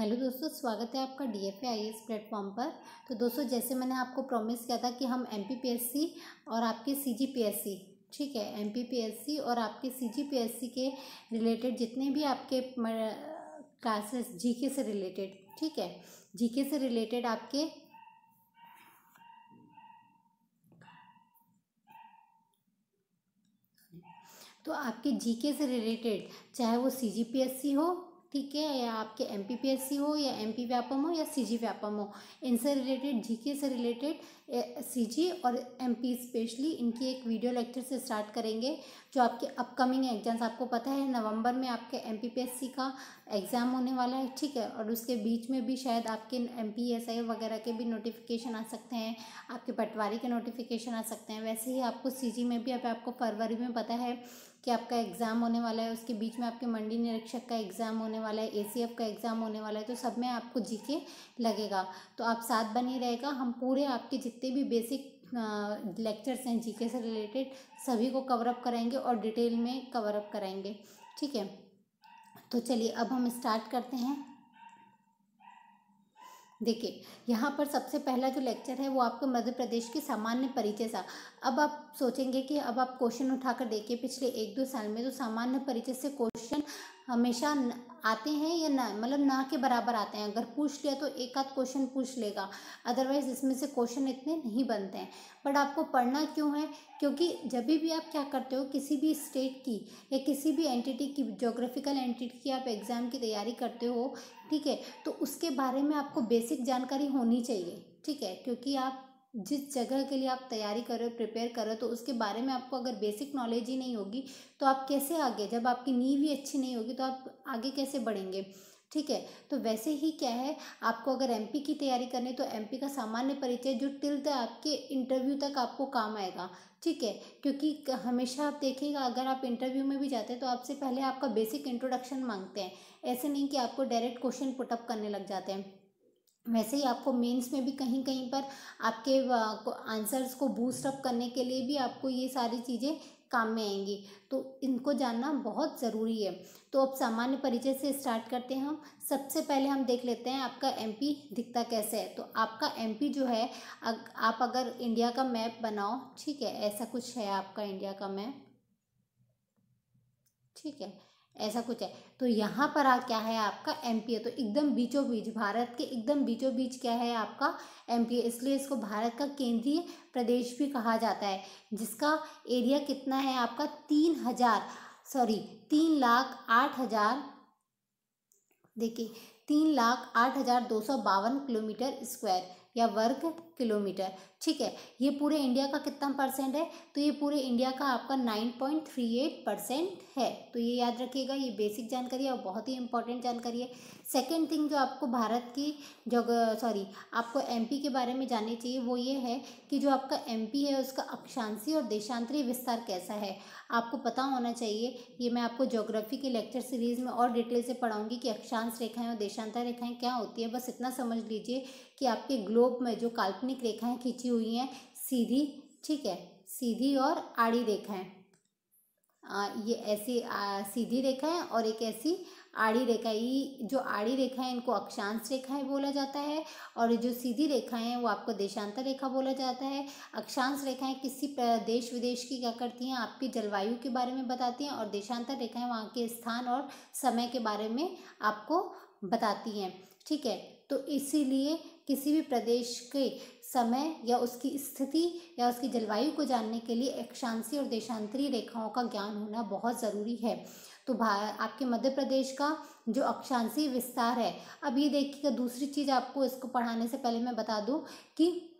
Hello दोस्तों, स्वागत है आपका डीएफए आईएएस प्लेटफॉर्म पर। तो दोस्तों, जैसे मैंने आपको प्रॉमिस किया था कि हम एमपीपीएससी और आपके सीजीपीएससी, ठीक है, एमपीपीएससी और आपके सीजीपीएससी के रिलेटेड जितने भी आपके क्लासेस जीके से रिलेटेड, ठीक है, जीके से रिलेटेड आपके तो आपके जीके से रिलेटेड चाहे वो सीजीपीएससी हो, ठीक है, या आपके एमपीपीएससी हो या एमपी व्यापम हो या सीजी व्यापम हो, इनसे रिलेटेड जीके से रिलेटेड सीजी और एमपी स्पेशली इनकी एक वीडियो लेक्चर से स्टार्ट करेंगे। जो आपके अपकमिंग एग्जाम्स, आपको पता है नवंबर में आपके एमपीपीएससी का एग्ज़ाम होने वाला है, ठीक है, और उसके बीच में भी शायद आपके एमपीएसआई वगैरह के भी नोटिफिकेशन आ सकते हैं, आपके पटवारी के नोटिफिकेशन आ सकते हैं। वैसे ही आपको सीजी में भी, अब आपको फरवरी में पता है कि आपका एग्ज़ाम होने वाला है, उसके बीच में आपके मंडी निरीक्षक का एग्ज़ाम होने वाला है, एसीएफ का एग्ज़ाम होने वाला है, तो सब में आपको जीके लगेगा। तो आप साथ बनी रहेगा, हम पूरे आपके जितने भी बेसिक लेक्चर्स हैं जीके से रिलेटेड सभी को कवर अप कराएंगे और डिटेल में कवर अप कराएंगे, ठीक है। तो चलिए अब हम स्टार्ट करते हैं। देखिए, यहाँ पर सबसे पहला जो लेक्चर है वो आपको मध्य प्रदेश की सामान्य परिचय सा। अब आप सोचेंगे कि अब आप क्वेश्चन उठाकर देखिए, पिछले 1-2 साल में तो सामान्य परिचय से क्वेश्चन हमेशा आते हैं या ना, मतलब ना के बराबर आते हैं। अगर पूछ लिया तो एक आध क्वेश्चन पूछ लेगा, अदरवाइज इसमें से क्वेश्चन इतने नहीं बनते हैं। बट आपको पढ़ना क्यों है? क्योंकि जब भी आप क्या करते हो, किसी भी स्टेट की या किसी भी एंटिटी की, ज्योग्राफिकल एंटिटी की आप एग्ज़ाम की तैयारी करते हो, ठीक है, तो उसके बारे में आपको बेसिक जानकारी होनी चाहिए, ठीक है, क्योंकि आप जिस जगह के लिए आप तैयारी कर रहे हो, प्रिपेयर कर रहे हो, तो उसके बारे में आपको अगर बेसिक नॉलेज ही नहीं होगी तो आप कैसे आगे, जब आपकी नींव ही अच्छी नहीं होगी तो आप आगे कैसे बढ़ेंगे, ठीक है। तो वैसे ही क्या है, आपको अगर एमपी की तैयारी करनी है तो एमपी का सामान्य परिचय जो टिल द आपके इंटरव्यू तक आपको काम आएगा, ठीक है। क्योंकि हमेशा आप देखिएगा, अगर आप इंटरव्यू में भी जाते हैं तो आपसे पहले आपका बेसिक इंट्रोडक्शन मांगते हैं, ऐसे नहीं कि आपको डायरेक्ट क्वेश्चन पुटअप करने लग जाते हैं। वैसे ही आपको मेंस में भी कहीं कहीं पर आपके आंसर्स को बूस्ट अप करने के लिए भी आपको ये सारी चीज़ें काम में आएंगी, तो इनको जानना बहुत ज़रूरी है। तो अब सामान्य परिचय से स्टार्ट करते हैं हम। सबसे पहले हम देख लेते हैं आपका एमपी दिखता कैसे है। तो आपका एमपी जो है, आप अगर इंडिया का मैप बनाओ, ठीक है, ऐसा कुछ है आपका इंडिया का मैप, ठीक है, ऐसा कुछ है। तो यहाँ पर क्या है, आपका एमपी है, तो एकदम बीचों बीच, भारत के एकदम बीचों बीच क्या है, आपका एमपी है। इसलिए इसको भारत का केंद्रीय प्रदेश भी कहा जाता है, जिसका एरिया कितना है आपका 3,08,000, देखिए 3,08,252 किलोमीटर स्क्वायर या वर्ग किलोमीटर, ठीक है। ये पूरे इंडिया का कितना परसेंट है? तो ये पूरे इंडिया का आपका 9.38% है। तो ये याद रखिएगा, ये बेसिक जानकारी है और बहुत ही इंपॉर्टेंट जानकारी है। सेकेंड थिंग जो आपको भारत की आपको एमपी के बारे में जाननी चाहिए वो ये है कि जो आपका एमपी है उसका अक्षांशीय और देशांतरीय विस्तार कैसा है, आपको पता होना चाहिए। ये मैं आपको ज्योग्राफी के लेक्चर सीरीज में और डिटेल से पढ़ाऊंगी कि अक्षांश रेखाएं और देशांतर रेखाएं क्या होती है। बस इतना समझ लीजिए कि आपके ग्लोब में जो काल्पनिक रेखाएं खींची हुई हैं सीधी, ठीक है, सीधी और आड़ी रेखाएं, ये ऐसी सीधी रेखाएं और एक ऐसी आड़ी रेखा, ये जो आड़ी रेखा है इनको अक्षांश रेखाएं बोला जाता है, और जो सीधी रेखाएं हैं वो आपको देशांतर रेखा बोला जाता है। अक्षांश रेखाएं किसी देश विदेश की क्या करती हैं, आपकी जलवायु के बारे में बताती हैं, और देशांतर रेखाएं वहाँ के स्थान और समय के बारे में आपको बताती हैं, ठीक है। तो इसीलिए किसी भी प्रदेश के समय या उसकी स्थिति या उसकी जलवायु को जानने के लिए अक्षांशीय और देशांतरीय रेखाओं का ज्ञान होना बहुत ज़रूरी है। तो आपके मध्य प्रदेश का जो अक्षांशीय विस्तार है, अब ये देखिएगा, दूसरी चीज़ आपको इसको पढ़ाने से पहले मैं बता दूं कि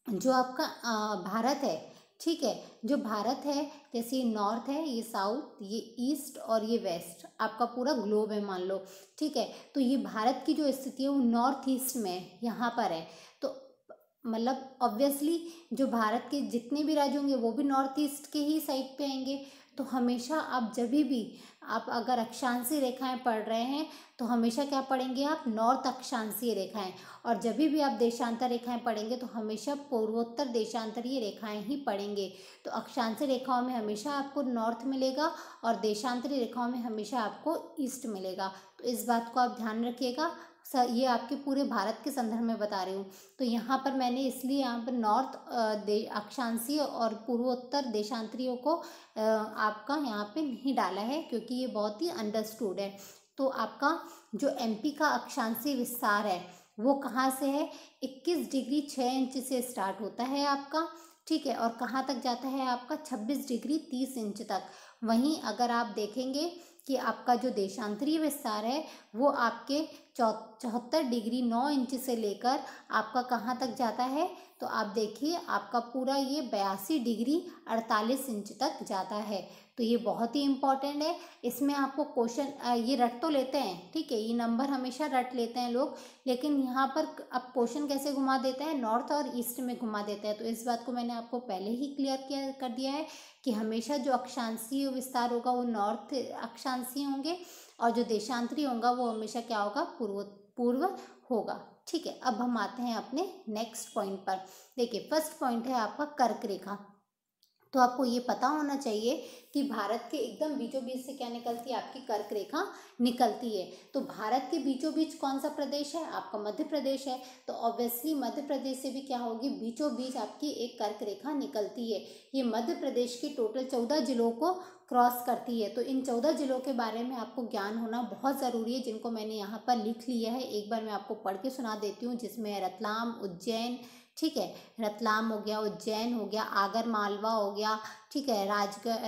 जो आपका भारत है, ठीक है, जो भारत है, जैसे ये नॉर्थ है, ये साउथ, ये ईस्ट और ये वेस्ट, आपका पूरा ग्लोब है मान लो, ठीक है। तो ये भारत की जो स्थिति है वो नॉर्थ ईस्ट में यहाँ पर है। तो मतलब ऑब्वियसली जो भारत के जितने भी राज्य होंगे वो भी नॉर्थ ईस्ट के ही साइड पे आएंगे। तो हमेशा आप जब भी आप अगर अक्षांशीय रेखाएं पढ़ रहे हैं तो हमेशा क्या पढ़ेंगे आप, नॉर्थ अक्षांशीय रेखाएं। और जब भी आप देशांतर रेखाएं पढ़ेंगे तो हमेशा पूर्वोत्तर देशांतरीय रेखाएं ही पढ़ेंगे। तो अक्षांशीय रेखाओं में हमेशा आपको नॉर्थ मिलेगा और देशांतरीय रेखाओं में हमेशा आपको ईस्ट मिलेगा। तो इस बात को आप ध्यान रखिएगा। ये आपके पूरे भारत के संदर्भ में बता रही हूँ। तो यहाँ पर मैंने इसलिए यहाँ पर नॉर्थ अक्षांशीय और पूर्वोत्तर देशांतरियों को आपका यहाँ पे नहीं डाला है, क्योंकि ये बहुत ही अंडरस्टूड है। तो आपका जो एमपी का अक्षांशीय विस्तार है वो कहाँ से है, 21 डिग्री 6 इंच से स्टार्ट होता है आपका, ठीक है, और कहाँ तक जाता है आपका, 26 डिग्री 30 इंच तक। वहीं अगर आप देखेंगे कि आपका जो देशांतरीय विस्तार है वो आपके 74 डिग्री 9 इंच से लेकर आपका कहाँ तक जाता है, तो आप देखिए आपका पूरा ये 82 डिग्री 48 इंच तक जाता है। तो ये बहुत ही इम्पॉर्टेंट है। इसमें आपको क्वेश्चन ये रट तो लेते हैं, ठीक है, ये नंबर हमेशा रट लेते हैं लोग, लेकिन यहाँ पर अब क्वेश्चन कैसे घुमा देता है, नॉर्थ और ईस्ट में घुमा देता है। तो इस बात को मैंने आपको पहले ही क्लियर कर दिया है कि हमेशा जो अक्षांशीय विस्तार होगा वो नॉर्थ अक्षांशीय होंगे और जो देशांतरी होगा वो हमेशा क्या होगा, पूर्व होगा, ठीक है। अब हम आते हैं अपने नेक्स्ट पॉइंट पर। देखिए फर्स्ट पॉइंट है आपका कर्क रेखा। तो आपको ये पता होना चाहिए कि भारत के एकदम बीचों बीच से क्या निकलती है, आपकी कर्क रेखा निकलती है। तो भारत के बीचों बीच कौन सा प्रदेश है, आपका मध्य प्रदेश है। तो ऑब्वियसली मध्य प्रदेश से भी क्या होगी, बीचों बीच आपकी एक कर्क रेखा निकलती है। ये मध्य प्रदेश के टोटल 14 जिलों को क्रॉस करती है। तो इन 14 जिलों के बारे में आपको ज्ञान होना बहुत ज़रूरी है, जिनको मैंने यहाँ पर लिख लिया है। एक बार मैं आपको पढ़ के सुना देती हूँ, जिसमें रतलाम, उज्जैन, ठीक है, रतलाम हो गया, उज्जैन हो गया, आगर मालवा हो गया, ठीक है,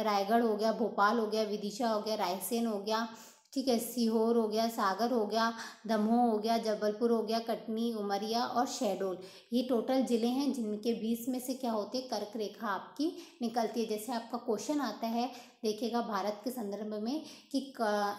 रायगढ़ हो गया, भोपाल हो गया, विदिशा हो गया, रायसेन हो गया, ठीक है, सीहोर हो गया, सागर हो गया, दमोह हो गया, जबलपुर हो गया, कटनी, उमरिया और शहडोल। ये टोटल जिले हैं जिनके बीच में से क्या होती है, कर्क रेखा आपकी निकलती है। जैसे आपका क्वेश्चन आता है, देखिएगा भारत के संदर्भ में कि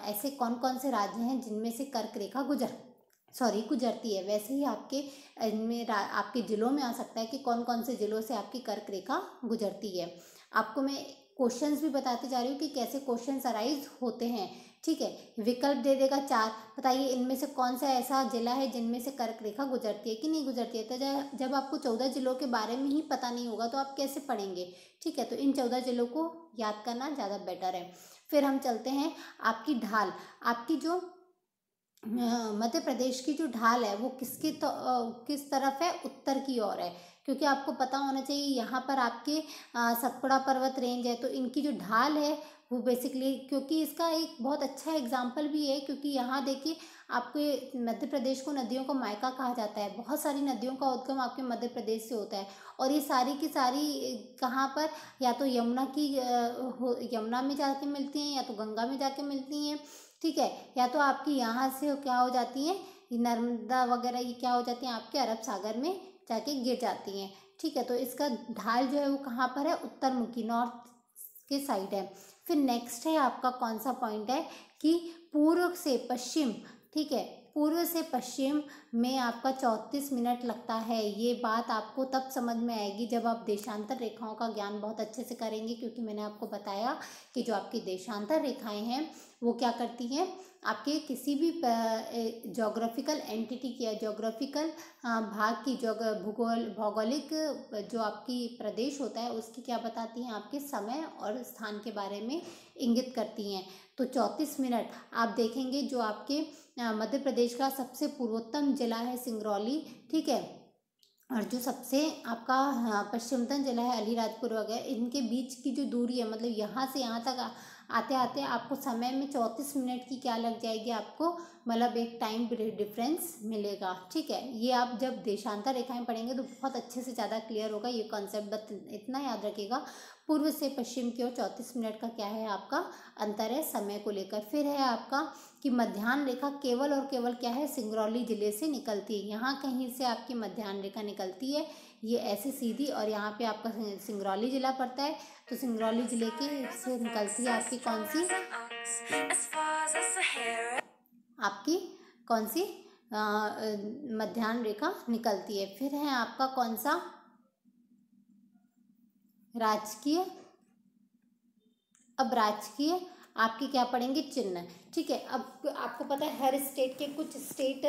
ऐसे कौन कौन से राज्य हैं जिनमें से कर्क रेखा गुजरती है, वैसे ही आपके इनमें आपके जिलों में आ सकता है कि कौन कौन से जिलों से आपकी कर्क रेखा गुजरती है। आपको मैं क्वेश्चंस भी बताते जा रही हूँ कि कैसे क्वेश्चंस अराइज होते हैं, ठीक है। विकल्प दे देगा 4, बताइए इनमें से कौन सा ऐसा जिला है जिनमें से कर्क रेखा गुजरती है कि नहीं गुजरती है। तो जब आपको 14 जिलों के बारे में ही पता नहीं होगा तो आप कैसे पढ़ेंगे, ठीक है। तो इन 14 जिलों को याद करना ज़्यादा बेटर है। फिर हम चलते हैं आपकी ढाल। आपकी जो मध्य प्रदेश की जो ढाल है वो किस तरफ है, उत्तर की ओर है, क्योंकि आपको पता होना चाहिए यहाँ पर आपके सतपुड़ा पर्वत रेंज है। तो इनकी जो ढाल है वो बेसिकली, क्योंकि इसका एक बहुत अच्छा एग्जाम्पल भी है, क्योंकि यहाँ देखिए आपके मध्य प्रदेश को नदियों का मायका कहा जाता है। बहुत सारी नदियों का उद्गम आपके मध्य प्रदेश से होता है और ये सारी की सारी कहाँ पर, या तो यमुना में जाके मिलती हैं या तो गंगा में जाके मिलती हैं, ठीक है, या तो आपकी यहाँ से क्या हो जाती हैं, नर्मदा वगैरह ये क्या हो जाती हैं, आपके अरब सागर में जाके गिर जाती हैं, ठीक है। तो इसका ढाल जो है वो कहाँ पर है, उत्तरमुखी, नॉर्थ के साइड है। फिर नेक्स्ट है आपका कौन सा पॉइंट है कि पूर्व से पश्चिम, ठीक है, पूर्व से पश्चिम में आपका 34 मिनट लगता है। ये बात आपको तब समझ में आएगी जब आप देशांतर रेखाओं का ज्ञान बहुत अच्छे से करेंगे, क्योंकि मैंने आपको बताया कि जो आपकी देशांतर रेखाएं हैं वो क्या करती हैं, आपके किसी भी जोग्राफिकल एंटिटी की, जोग्राफिकल भाग की, भौगोलिक जो आपकी प्रदेश होता है उसकी क्या बताती हैं, आपके समय और स्थान के बारे में इंगित करती हैं। तो 34 मिनट आप देखेंगे, जो आपके मध्य प्रदेश का सबसे पूर्वोत्तम जिला है सिंगरौली, ठीक है, और जो सबसे आपका पश्चिमतम जिला है अलीराजपुर वगैरह, इनके बीच की जो दूरी है, मतलब यहाँ से यहाँ तक आते आते आपको समय में 34 मिनट की क्या लग जाएगी, आपको मतलब एक टाइम डिफरेंस मिलेगा, ठीक है। ये आप जब देशांतर रेखाएं पढ़ेंगे तो बहुत अच्छे से ज़्यादा क्लियर होगा ये कॉन्सेप्ट। बस इतना याद रखिएगा, पूर्व से पश्चिम की ओर 34 मिनट का क्या है आपका अंतर है समय को लेकर। फिर है आपका कि मध्याह्न रेखा केवल और केवल क्या है, सिंगरौली जिले से निकलती है। यहाँ कहीं से आपकी मध्याह्न रेखा निकलती है, ये ऐसे सीधी, और यहाँ पे आपका सिंगरौली जिला पड़ता है। तो सिंगरौली जिले के से निकलती है आपकी कौन सी, आपकी कौन सी मध्याह्न रेखा निकलती है। फिर है आपका कौन सा, राजकीय। अब राजकीय आपके क्या पढ़ेंगे, चिन्ह। ठीक है, अब आपको पता है हर स्टेट के कुछ स्टेट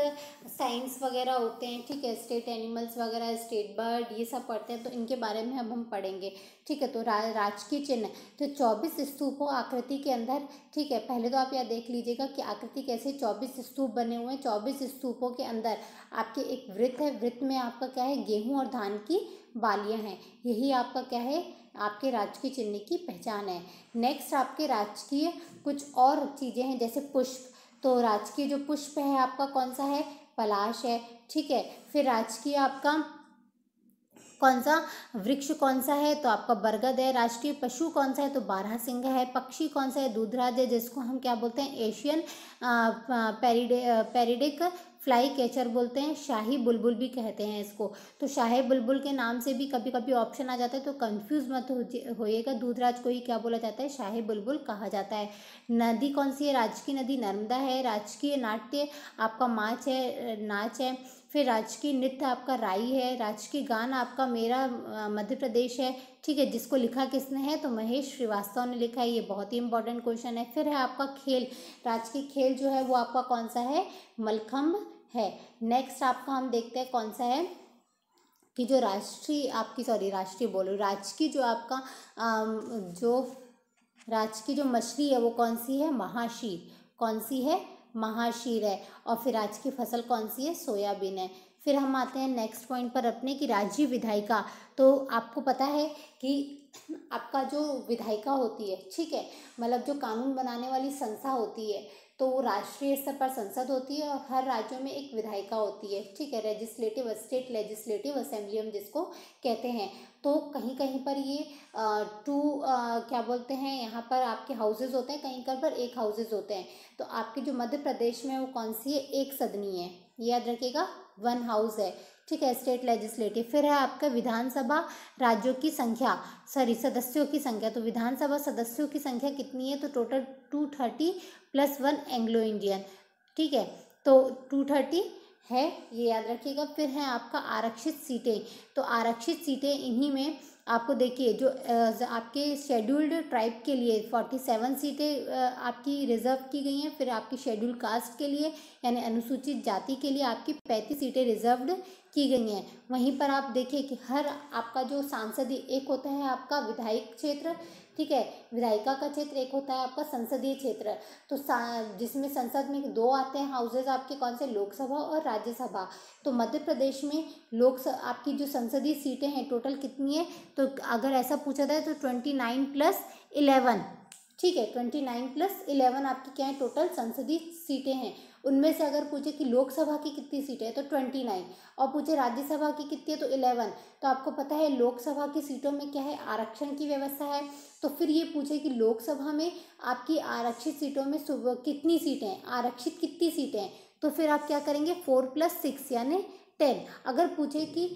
साइंस वगैरह होते हैं। ठीक है, स्टेट एनिमल्स वगैरह, स्टेट बर्ड, ये सब पढ़ते हैं, तो इनके बारे में अब हम पढ़ेंगे। ठीक है, तो राजकीय चिन्ह, तो 24 स्तूपों आकृति के अंदर। ठीक है, पहले तो आप यह देख लीजिएगा कि आकृति कैसे 24 स्तूप बने हुए हैं। 24 स्तूपों के अंदर आपके एक वृत्त है, वृत्त में आपका क्या है, गेहूं और धान की बालियां हैं। यही आपका क्या है, आपके राजकीय चिन्ह की पहचान है। नेक्स्ट आपके राजकीय कुछ और चीज़ें हैं, जैसे पुष्प। तो राजकीय जो पुष्प है आपका कौन सा है, पलाश है। ठीक है, फिर राजकीय आपका कौन सा वृक्ष कौन सा है, तो आपका बरगद है। राष्ट्रीय पशु कौन सा है, तो बारहसिंगा है। पक्षी कौन सा है, दूधराज है, जिसको हम क्या बोलते हैं, एशियन पेरिडिक फ्लाई कैचर बोलते हैं। शाही बुलबुल भी कहते हैं इसको। तो शाही बुलबुल के नाम से भी कभी कभी ऑप्शन आ जाता है, तो कंफ्यूज मत होइएगा, दूधराज को ही क्या बोला जाता है, शाही बुलबुल कहा जाता है। नदी कौन सी है, राजकीय नदी नर्मदा है। राजकीय नाट्य आपका नाच है। फिर राजकीय नृत्य आपका राई है। राजकीय गान आपका मेरा मध्य प्रदेश है। ठीक है, जिसको लिखा किसने है, तो महेश श्रीवास्तव ने लिखा है। ये बहुत ही इंपॉर्टेंट क्वेश्चन है। फिर है आपका खेल, राजकीय खेल जो है वो आपका कौन सा है, मलखम्ब है। नेक्स्ट आपका हम देखते हैं कौन सा है कि जो राजकीय जो आपका जो राजकीय जो मछली है वो कौन सी है, महाशीर। कौन सी है, महाशीर है। और फिर राजकीय फसल कौन सी है, सोयाबीन है। फिर हम आते हैं नेक्स्ट पॉइंट पर अपने की राज्य विधायिका। तो आपको पता है कि आपका जो विधायिका होती है, ठीक है, मतलब जो कानून बनाने वाली संस्था होती है, तो वो राष्ट्रीय स्तर पर संसद होती है और हर राज्यों में एक विधायिका होती है। ठीक है, लेजिस्लेटिव स्टेट लेजिस्लेटिव असेंबली हम जिसको कहते हैं। तो कहीं कहीं पर ये क्या बोलते हैं, यहाँ पर आपके हाउसेज होते हैं, कहीं कहीं पर एक हाउसेज होते हैं। तो आपके जो मध्य प्रदेश में वो कौन सी है, एक सदनी है, याद रखिएगा, वन हाउस है। ठीक है, स्टेट लेजिस्लेटिव। फिर है आपका विधानसभा राज्यों की संख्या, सदस्यों की संख्या। तो विधानसभा सदस्यों की संख्या कितनी है, तो टोटल 230 + 1 एंग्लो इंडियन। ठीक है, तो 230 है, ये याद रखिएगा। फिर है आपका आरक्षित सीटें। तो आरक्षित सीटें इन्हीं में आपको देखिए, जो आपके शेड्यूल्ड ट्राइब के लिए 47 सीटें आपकी रिजर्व की गई हैं। फिर आपकी शेड्यूल्ड कास्ट के लिए यानी अनुसूचित जाति के लिए आपकी 35 सीटें रिजर्व्ड की गई हैं। वहीं पर आप देखिए कि हर आपका जो सांसदीय, एक होता है आपका विधायक क्षेत्र, ठीक है, विधायिका का क्षेत्र, एक होता है आपका संसदीय क्षेत्र। तो जिसमें संसद में दो आते हैं हाउसेज आपके, कौन से, लोकसभा और राज्यसभा। तो मध्य प्रदेश में आपकी जो संसदीय सीटें हैं टोटल कितनी है, तो अगर ऐसा पूछा जाए तो 29 + 11। ठीक है, 29 + 11 आपकी क्या है, टोटल संसदीय सीटें हैं। उनमें से अगर पूछे कि लोकसभा की कितनी सीटें हैं, तो 29, और पूछे राज्यसभा की कितनी है, तो 11। तो आपको पता है लोकसभा की सीटों में क्या है, आरक्षण की व्यवस्था है। तो फिर ये पूछे कि लोकसभा में आपकी आरक्षित सीटों में कितनी सीटें हैं, आरक्षित कितनी सीटें हैं, तो फिर आप क्या करेंगे, 4 + 6 यानी 10। अगर पूछे कि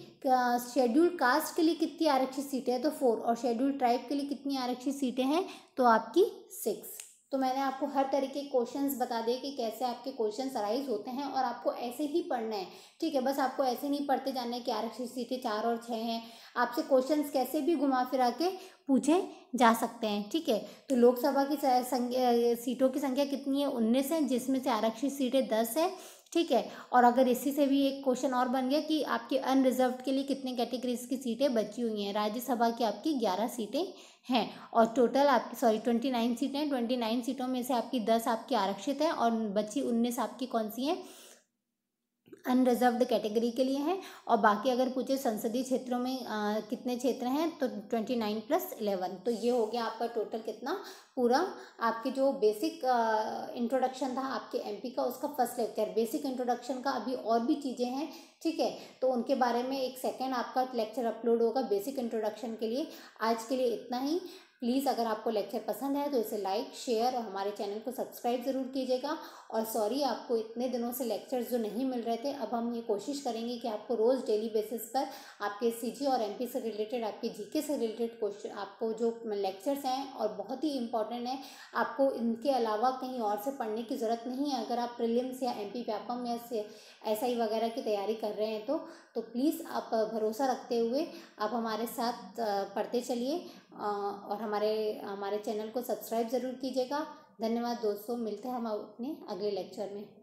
शेड्यूल्ड कास्ट के लिए कितनी आरक्षित सीटें हैं, तो 4, और शेड्यूल्ड ट्राइब के लिए कितनी आरक्षित सीटें हैं, तो आपकी 6। तो मैंने आपको हर तरीके के क्वेश्चंस बता दिए कि कैसे आपके क्वेश्चंस अराइज होते हैं, और आपको ऐसे ही पढ़ना है। ठीक है, बस आपको ऐसे नहीं पढ़ते जाना है कि आरक्षित सीटें 4 और 6 हैं। आपसे क्वेश्चंस कैसे भी घुमा फिरा के पूछे जा सकते हैं। ठीक है, तो लोकसभा की सीटों की संख्या कितनी है, 19 है, जिसमें से आरक्षित सीटें 10 है। ठीक है, और अगर इसी से भी एक क्वेश्चन और बन गया कि आपके अनरिजर्व्ड के लिए कितने कैटेगरीज की सीटें बची हुई हैं, राज्यसभा की आपकी 11 सीटें हैं, और टोटल आपकी 29 सीटें हैं। 29 सीटों में से आपकी 10 आपकी आरक्षित है, और बची 19 आपकी कौन सी हैं, अनरिजर्व्ड कैटेगरी के लिए हैं। और बाकी अगर पूछे संसदीय क्षेत्रों में कितने क्षेत्र हैं, तो 29 + 11। तो ये हो गया आपका टोटल कितना, पूरा आपके जो बेसिक इंट्रोडक्शन था आपके एमपी का, उसका फर्स्ट लेक्चर। बेसिक इंट्रोडक्शन का अभी और भी चीज़ें हैं, ठीक है, तो उनके बारे में एक सेकेंड आपका लेक्चर अपलोड होगा बेसिक इंट्रोडक्शन के लिए। आज के लिए इतना ही। प्लीज़ अगर आपको लेक्चर पसंद है तो इसे लाइक, शेयर और हमारे चैनल को सब्सक्राइब ज़रूर कीजिएगा। और सॉरी, आपको इतने दिनों से लेक्चर्स जो नहीं मिल रहे थे, अब हम ये कोशिश करेंगे कि आपको रोज़ डेली बेसिस पर आपके सीजी और एमपी से रिलेटेड, आपके जीके से रिलेटेड क्वेश्चन, आपको जो लेक्चर्स हैं और बहुत ही इंपॉर्टेंट है, आपको इनके अलावा कहीं और से पढ़ने की ज़रूरत नहीं है। अगर आप प्रीलिम्स या एमपी व्यापम या एसआई वगैरह की तैयारी कर रहे हैं तो प्लीज़ आप भरोसा रखते हुए आप हमारे साथ पढ़ते चलिए, और हमारे चैनल को सब्सक्राइब ज़रूर कीजिएगा। धन्यवाद दोस्तों, मिलते हैं हम अपने अगले लेक्चर में।